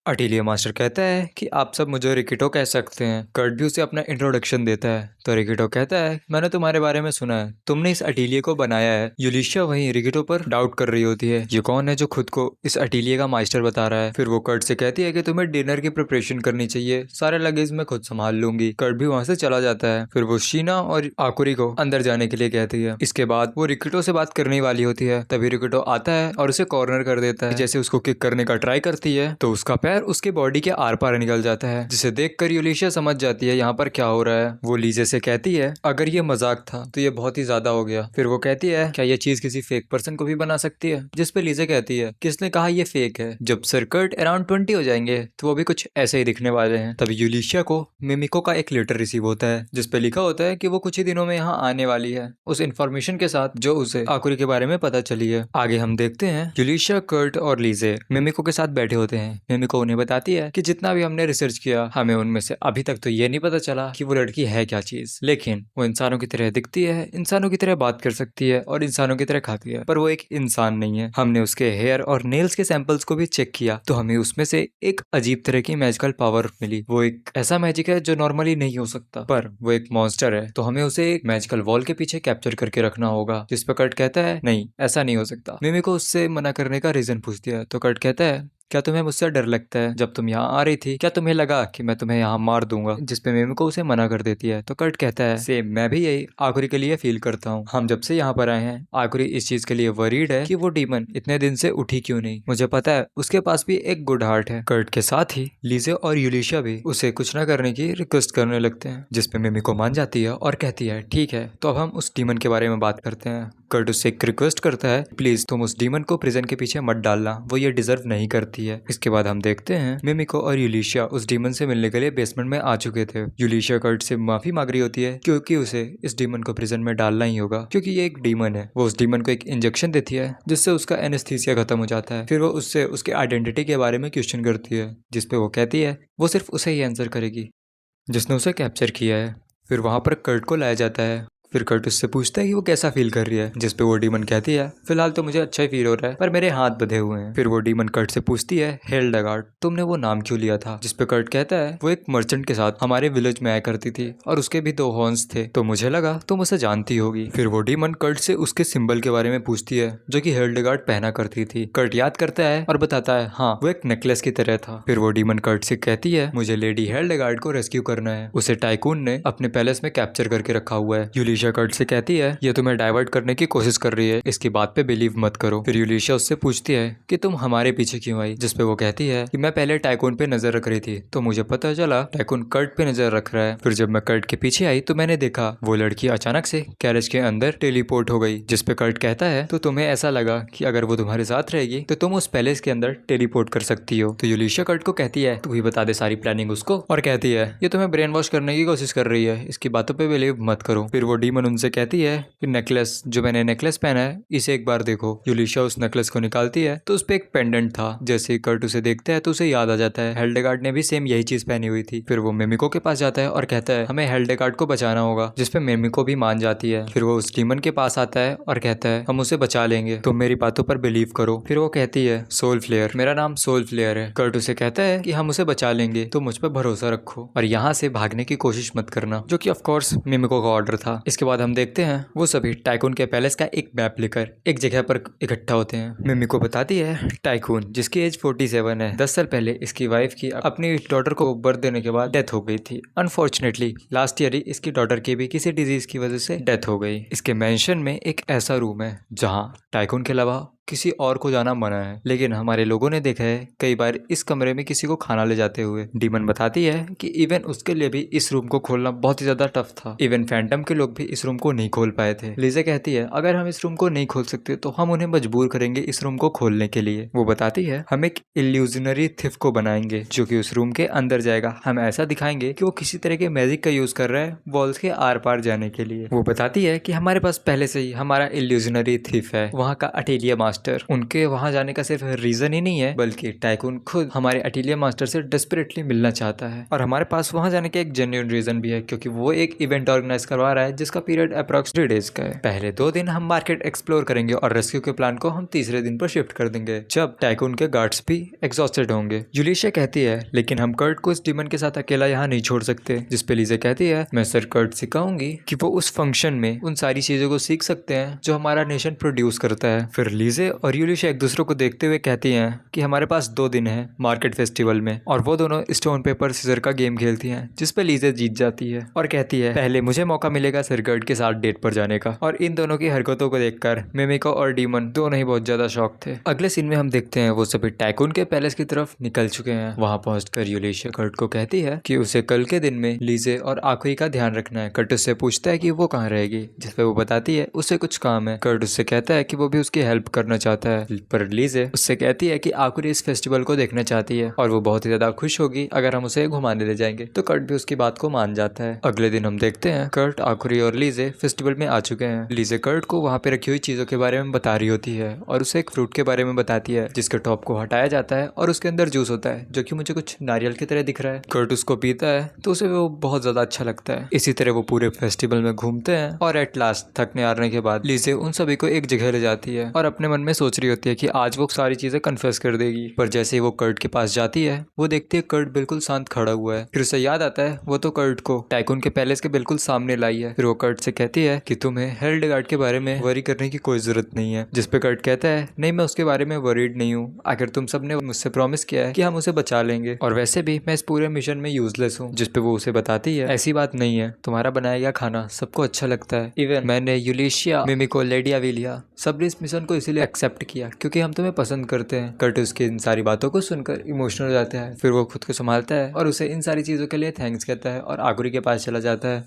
अटेलिया master कहता है कि आप सब मुझे रिकिटो कह सकते हैं। कर्ट भी उसे अपना इंट्रोडक्शन देता है तो रिकिटो कहता है, मैंने तुम्हारे बारे में सुना है, तुमने इस अटेलिया को बनाया है। यूलिशिया वहीं रिकिटो पर डाउट कर रही होती है, ये कौन है जो खुद को इस अटेलिया का मास्टर बता रहा है। फिर वो कर्ट से कहती है कि तुम्हें डिनर की प्रिपरेशन करनी चाहिए, सारे लगेज मैं खुद संभाल लूंगी। कर्ट भी वहां से चला जाता है। फिर वो शीना और आकुरी को अंदर जाने के लिए कहती है। इसके बाद वो रिकिटो से बात करने वाली होती है, तभी रिकिटो आता है और उसे कॉर्नर कर देता है। जैसे उसको किक करने का ट्राई करती है तो उसका पैर उसके बॉडी के आर पार निकल जाता है, जिसे देखकर यूलिशिया समझ जाती है यहाँ पर क्या हो रहा है। वो लीजे से कहती है, अगर ये मजाक था तो ये बहुत ही ज्यादा हो गया। फिर वो कहती है, क्या ये चीज किसी फेक पर्सन को भी बना सकती है? जिस पे लीजे कहती है, किसने कहा ये फेक है? जब सर्कट अराउंड 20 हो जाएंगे तो वो भी कुछ ऐसे ही दिखने वाले हैं। तभी यूलिशिया को मिमिको का एक लेटर रिसीव होता है जिसपे लिखा होता है कि वो कुछ ही दिनों में यहाँ आने वाली है, उस इन्फॉर्मेशन के साथ जो उसे आकुरी के बारे में पता चली है। आगे हम देखते हैं यूलिशिया, कर्ट और लीजे मिमिको के साथ बैठे होते हैं। मिमिको उन्हें बताती है कि जितना भी हमने रिसर्च किया, हमें उनमें से अभी तक तो ये नहीं पता चला कि वो लड़की है क्या चीज, लेकिन वो इंसानों की तरह दिखती है, इंसानों की तरह बात कर सकती है और इंसानों की तरह खाती है, पर वो एक इंसान नहीं है। हमने उसके हेयर और नेल्स के सैंपल्स को भी चेक किया तो हमें उसमें से एक अजीब तरह की मैजिकल पावर मिली। वो एक ऐसा मैजिक है जो नॉर्मली नहीं हो सकता, पर वो एक मॉन्स्टर है, तो हमें उसे एक मैजिकल वॉल के पीछे कैप्चर करके रखना होगा। जिस पर कर्ट कहता है, नहीं ऐसा नहीं हो सकता। मिमी को उससे मना करने का रीजन पूछती है तो कर्ट कहता है, क्या तुम्हें मुझसे डर लगता है? जब तुम यहाँ आ रही थी क्या तुम्हें लगा कि मैं तुम्हें यहाँ मार दूंगा? जिसपे मिमिको उसे मना कर देती है तो कर्ट कहता है, सेम मैं भी यही आकुरी के लिए फील करता हूँ। हम जब से यहाँ पर आए हैं आकुरी इस चीज के लिए वरीड है कि वो डीमन इतने दिन से उठी क्यों नहीं। मुझे पता है उसके पास भी एक गुड हार्ट है। कर्ट के साथ ही लीजे और यूलिशिया भी उसे कुछ न करने की रिक्वेस्ट करने लगते हैं, जिसपे मिमिको मान जाती है और कहती है, ठीक है तो अब हम उस डीमन के बारे में बात करते हैं। कर्ट उससे एक रिक्वेस्ट करता है, प्लीज तुम उस डीमन को प्रिजन के पीछे मत डालना, वो ये डिजर्व नहीं करती है। इसके बाद हम देखते हैं मिमिको और यूलिशिया उस डीमन से मिलने के लिए बेसमेंट में आ चुके थे। यूलिशिया कर्ट से माफी मांग रही होती है क्योंकि उसे इस डीमन को प्रिजन में डालना ही होगा, क्योंकि ये एक डीमन है। वो उस डीमन को एक इंजेक्शन देती है जिससे उसका एनेस्थीसिया खत्म हो जाता है। फिर वो उससे उसके आइडेंटिटी के बारे में क्वेश्चन करती है, जिसपे वो कहती है वो सिर्फ उसे ही आंसर करेगी जिसने उसे कैप्चर किया है। फिर वहां पर कर्ट को लाया जाता है। फिर कर्ट उससे पूछता है कि वो कैसा फील कर रही है, जिसपे वो डीमन कहती है, फिलहाल तो मुझे अच्छा ही फील हो रहा है पर मेरे हाथ बंधे हुए हैं। फिर वो डीमन कर्ट से पूछती है, हेल्डेगार्ड तुमने वो नाम क्यों लिया था? जिसपे कर्ट कहता है, वो एक मर्चेंट के साथ हमारे विलेज में आया करती थी और उसके भी 2 हॉर्न्स थे, तो मुझे लगा तुम उसे जानती होगी। फिर वो डीमन कर्ट से उसके सिंबल के बारे में पूछती है जो कि हेल्डेगार्ड पहना करती थी। कर्ट याद करता है और बताता है, हाँ वो एक नेकलेस की तरह था। फिर वो डीमन कर्ट से कहती है, मुझे लेडी हेल्डेगार्ड को रेस्क्यू करना है, उसे टाइकून ने अपने पैलेस में कैप्चर करके रखा हुआ है। यूलिशिया कर्ट से कहती है, ये तुम्हें डाइवर्ट करने की कोशिश कर रही है, इसकी बात पे बिलीव मत करो। फिर यूलिशिया उससे पूछती है कि तुम हमारे पीछे क्यों आई? जिसपे वो कहती है कि मैं पहले टाइकून पे नजर रख रही थी तो मुझे पता चला टाइकून कर्ट पे नजर रख रहा है। फिर जब मैं कर्ट के पीछे आई तो मैंने देखा वो लड़की अचानक से कैरेज के अंदर टेलीपोर्ट हो गई। जिसपे कर्ट कहता है, तो तुम्हें ऐसा लगा कि अगर वो तुम्हारे साथ रहेगी तो तुम उस पैलेस के अंदर टेलीपोर्ट कर सकती हो? तो यूलिशिया कर्ट को कहती है, तू ही बता दे सारी प्लानिंग उसको, और कहती है ये तुम्हें ब्रेन वॉश करने की कोशिश कर रही है, इसकी बातों पे बिलीव मत करो। फिर वो डीमन उनसे कहती है कि नेकलेस, जो मैंने नेकलेस पहना है इसे एक बार देखो। यूलिशिया उस नेकलेस को निकालती है तो उस पे एक पेंडेंट था। जैसे ही कर्ट उसे देखता है तो उसे याद आ जाता है हेल्डेगार्ड ने भी सेम यही चीज पहनी हुई थी। फिर वो मिमिको के पास जाता है और कहता है हमें हेल्डेगार्ड को बचाना होगा, जिसपे मिमिको भी मान जाती है। फिर वो उस डीमन के पास आता है और कहता है हम उसे बचा लेंगे, तुम मेरी बातों पर बिलीव करो। फिर वो कहती है, सोल फ्लेयर, मेरा नाम सोल फ्लेयर है। कर्ट उसे कहता है कि हम उसे बचा लेंगे, तुम मुझ पर भरोसा रखो और यहाँ से भागने की कोशिश मत करना, जो कि ऑफ कोर्स मिमिको का ऑर्डर था। इसके बाद हम देखते हैं वो सभी टाइकून के पैलेस का एक मैप लेकर एक जगह पर इकट्ठा होते हैं। मिमिको बताती है, टाइकून जिसकी एज 47 है, 10 साल पहले इसकी वाइफ की अपनी डॉटर को बर्थ देने के बाद डेथ हो गई थी। अनफॉर्चुनेटली लास्ट ईयर ही इसकी डॉटर की भी किसी डिजीज की वजह से डेथ हो गई। इसके मेंशन में एक ऐसा रूम है जहाँ टाइकून के अलावा किसी और को जाना मना है, लेकिन हमारे लोगों ने देखा है कई बार इस कमरे में किसी को खाना ले जाते हुए। डीमन बताती है कि इवन उसके लिए भी इस रूम को खोलना बहुत ही ज्यादा टफ था, इवन फैंटम के लोग भी इस रूम को नहीं खोल पाए थे। लीजा कहती है, अगर हम इस रूम को नहीं खोल सकते तो हम उन्हें मजबूर करेंगे इस रूम को खोलने के लिए। वो बताती है, हम एक इल्यूजनरी थिफ को बनाएंगे जो कि उस रूम के अंदर जाएगा। हम ऐसा दिखाएंगे कि वो किसी तरह के मैजिक का यूज कर रहा है वॉल्स के आर पार जाने के लिए। वो बताती है कि हमारे पास पहले से ही हमारा इल्यूजनरी थिफ है, वहाँ का अटेलिया मास्टर। उनके वहाँ जाने का सिर्फ रीजन ही नहीं है, बल्कि टाइकून खुद हमारे अटेलिया मास्टर से डेस्परेटली मिलना चाहता है। और हमारे पास वहाँ जाने का एक जेन्युइन रीजन भी है, क्योंकि वो एक इवेंट ऑर्गेनाइज करवा रहा है जिसका पीरियड अप्रॉक्स 3 डेज का है। पहले 2 दिन हम मार्केट एक्सप्लोर करेंगे और रेस्क्यू के प्लान को हम तीसरे दिन पर शिफ्ट कर देंगे, जब टाइकून के गार्ड्स भी एग्जॉस्टेड होंगे। यूलिशिया कहती है लेकिन हम कर्ट को इस डीमन के साथ अकेला यहाँ नहीं छोड़ सकते, जिसपे लीजे कहती है मैं सर कर्ट से कहूंगी कि वो उस फंक्शन में उन सारी चीजों को सीख सकते हैं जो हमारा नेशन प्रोड्यूस करता है। फिर लीजे और यूलिशिया एक दूसरे को देखते हुए कहती हैं कि हमारे पास 2 दिन है मार्केट फेस्टिवल में, और वो दोनों स्टोन पेपर सीजर का गेम खेलती हैं, जिसपे लीजे जीत जाती है और कहती है पहले मुझे मौका मिलेगा सर कर्ट के साथ डेट पर जाने का। और इन दोनों की हरकतों को देखकर मिमिको और डीमन दोनों ही बहुत ज्यादा शॉक थे। अगले सीन में हम देखते हैं वो सभी टाइकून के पैलेस की तरफ निकल चुके हैं। वहां पहुंचकर यूलिशिया कर्ट को कहती है कि उसे कल के दिन में लीजे और आकुई का ध्यान रखना है। कर्ट उससे पूछता है कि वो कहाँ रहेगी, जिसपे वो बताती है उसे कुछ काम है। कर्ट उससे कहता है कि वो भी उसकी हेल्प करना चाहता है, पर लीजे उससे कहती है कि आकुई इस फेस्टिवल को देखना चाहती है और वो बहुत ही ज्यादा खुश होगी अगर हम उसे घुमाने ले जाएंगे। तो कर्ट भी उसकी बात को मान जाता है। अगले दिन हम देखते हैं कर्ट, आकुई और लीजे फेस्टिवल में आ चुके हैं। लीजे कर्ट को वहाँ पे रखी हुई चीजों के बारे में बता रही होती है और उसे एक फ्रूट के बारे में बताती है जिसके टॉप को हटाया जाता है और उसके अंदर जूस होता है जो कि मुझे कुछ नारियल की तरह दिख रहा है। कर्ट उसको पीता है तो उसे वो बहुत ज्यादा अच्छा लगता है। इसी तरह वो पूरे फेस्टिवल में घूमते हैं और एट लास्ट थकने हारने के बाद लीजे उन सभी को एक जगह ले जाती है और अपने मन में सोच रही होती है कि आज वो सारी चीजें कन्फेस कर देगी। पर जैसे ही वो कर्ट के पास जाती है वो देखती है कर्ट बिल्कुल शांत खड़ा हुआ है। फिर उसे याद आता है वो तो कर्ट को टाइकून के पैलेस के बिल्कुल सामने लाई है। फिर वो कर्ट से कहती है कि तुम्हें हिल्डेगार्ड के बारे में वरी करने की कोई जरूरत नहीं है, जिसपे कर्ट कहता है नहीं मैं उसके बारे में वरीड नहीं हूँ, आखिर तुम सबने मुझसे प्रॉमिस किया है कि हम उसे बचा लेंगे और वैसे भी मैं इस पूरे मिशन में यूजलेस हूँ। जिसपे वो उसे बताती है ऐसी बात नहीं है, तुम्हारा बनाया गया खाना सबको अच्छा लगता है, इवन मैंने यूलिशिया, मिमिको, लेडी अविलिया सबने इस मिशन को इसीलिए एक्सेप्ट किया क्योंकि हम तुम्हें पसंद करते हैं। कर्ट उसकी इन सारी बातों को सुनकर इमोशनल हो जाता है। फिर वो खुद को संभालता है और उसे इन सारी चीजों के लिए थैंक्स कहता है और आकुई के पास चला जाता है।